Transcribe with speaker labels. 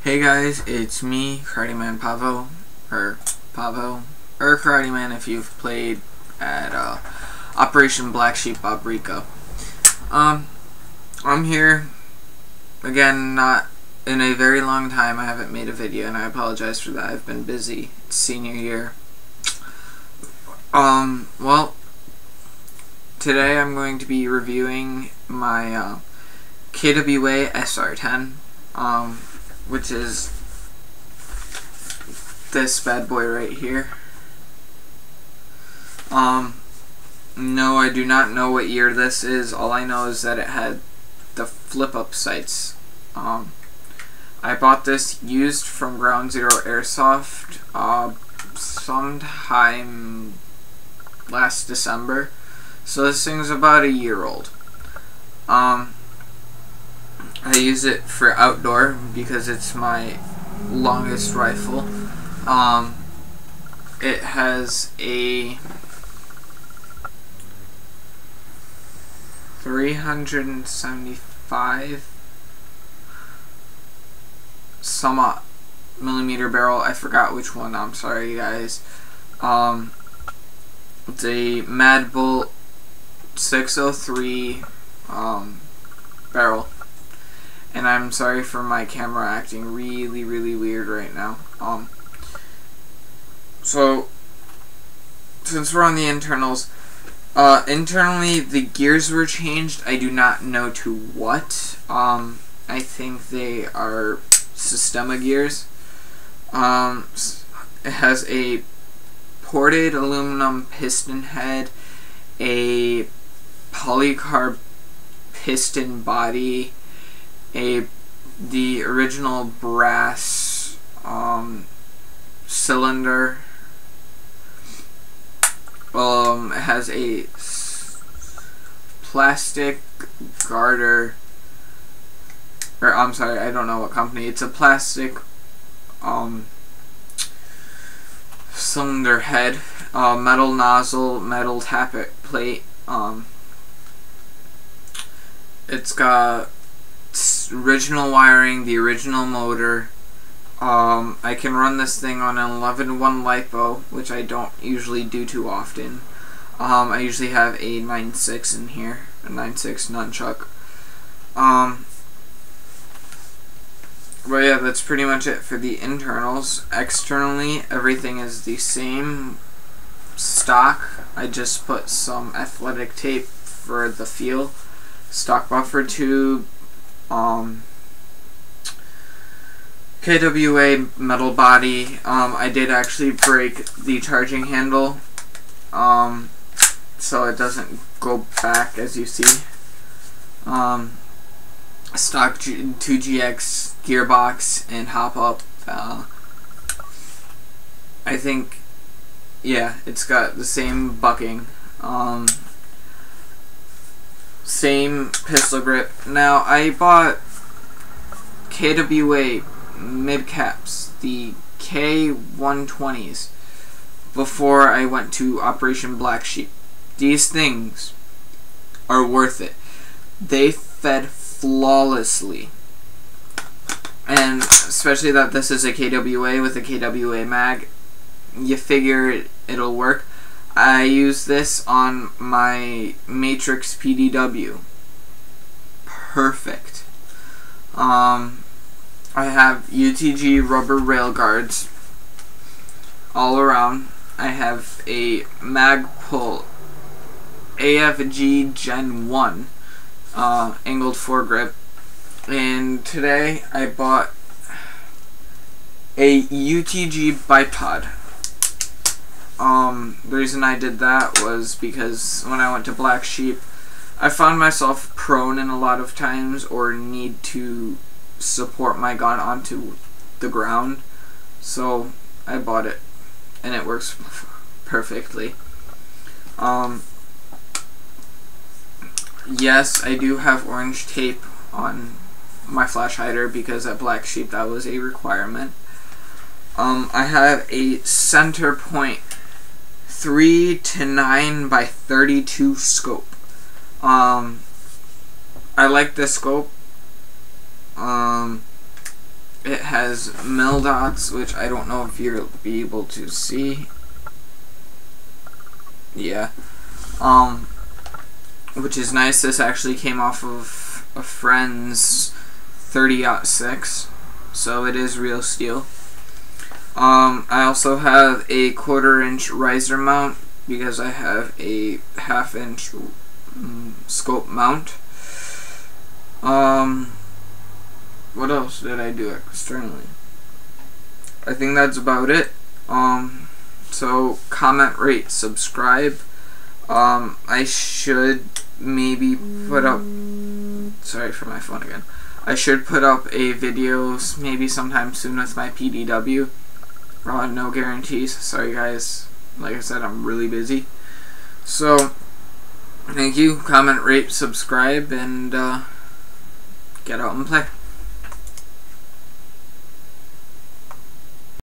Speaker 1: Hey guys, it's me, Karate Man Pavo, or Karate Man if you've played at Operation Black Sheep Paprika. I'm here again, not in a very long time. I haven't made a video, and I apologize for that. I've been busy. It's senior year. Well, today I'm going to be reviewing my KWA SR10, which is this bad boy right here. No, I do not know what year this is. All I know is that it had the flip-up sights. I bought this used from Ground Zero Airsoft sometime last December. So this thing's about a year old. I use it for outdoor because it's my longest rifle. It has a 375 some millimeter barrel. I forgot which one. I'm sorry, guys. It's a Mad Bull 603 barrel. And I'm sorry for my camera acting really weird right now. So since we're on the internals, internally the gears were changed. I do not know to what. I think they are Systema gears. It has a ported aluminum piston head, a polycarb piston body, the original brass cylinder. It has a plastic garter, or I'm sorry, I don't know what company. It's a plastic cylinder head, metal nozzle, metal tappet plate. It's got original wiring, the original motor. I can run this thing on an 11.1 LiPo, which I don't usually do too often. I usually have a 9.6 in here, a 9.6 nunchuck. But yeah, that's pretty much it for the internals. Externally, everything is the same stock. I just put some athletic tape for the feel, stock buffer tube, KWA metal body. I did actually break the charging handle, so it doesn't go back, as you see. Stock 2GX gearbox and hop up. I think, yeah, it's got the same bucking. Same pistol grip. Now, I bought KWA mid caps, the K120s, before I went to Operation Black Sheep. These things are worth it. They fed flawlessly, and especially that this is a KWA with a KWA mag, you figure it'll work. I use this on my Matrix PDW. Perfect. I have UTG rubber rail guards all around. I have a Magpul AFG Gen 1 angled foregrip. And today I bought a UTG bipod. The reason I did that was because when I went to Black Sheep, I found myself prone in a lot of times, or need to support my gun onto the ground, so I bought it, and it works perfectly. Yes, I do have orange tape on my flash hider because at Black Sheep that was a requirement. I have a center point 3 to 9 by 32 scope. I like this scope. It has mil dots, which I don't know if you'll be able to see. Yeah. Which is nice. This actually came off of a friend's 30-06, so it is real steel. I also have a 1/4-inch riser mount because I have a 1/2-inch scope mount. What else did I do externally? I think that's about it. So comment, rate, subscribe. I should maybe put up, sorry for my phone again. I should put up a video maybe sometime soon with my PDW. No guarantees. Sorry guys. Like I said, I'm really busy. So, thank you. Comment, rate, subscribe, and get out and play.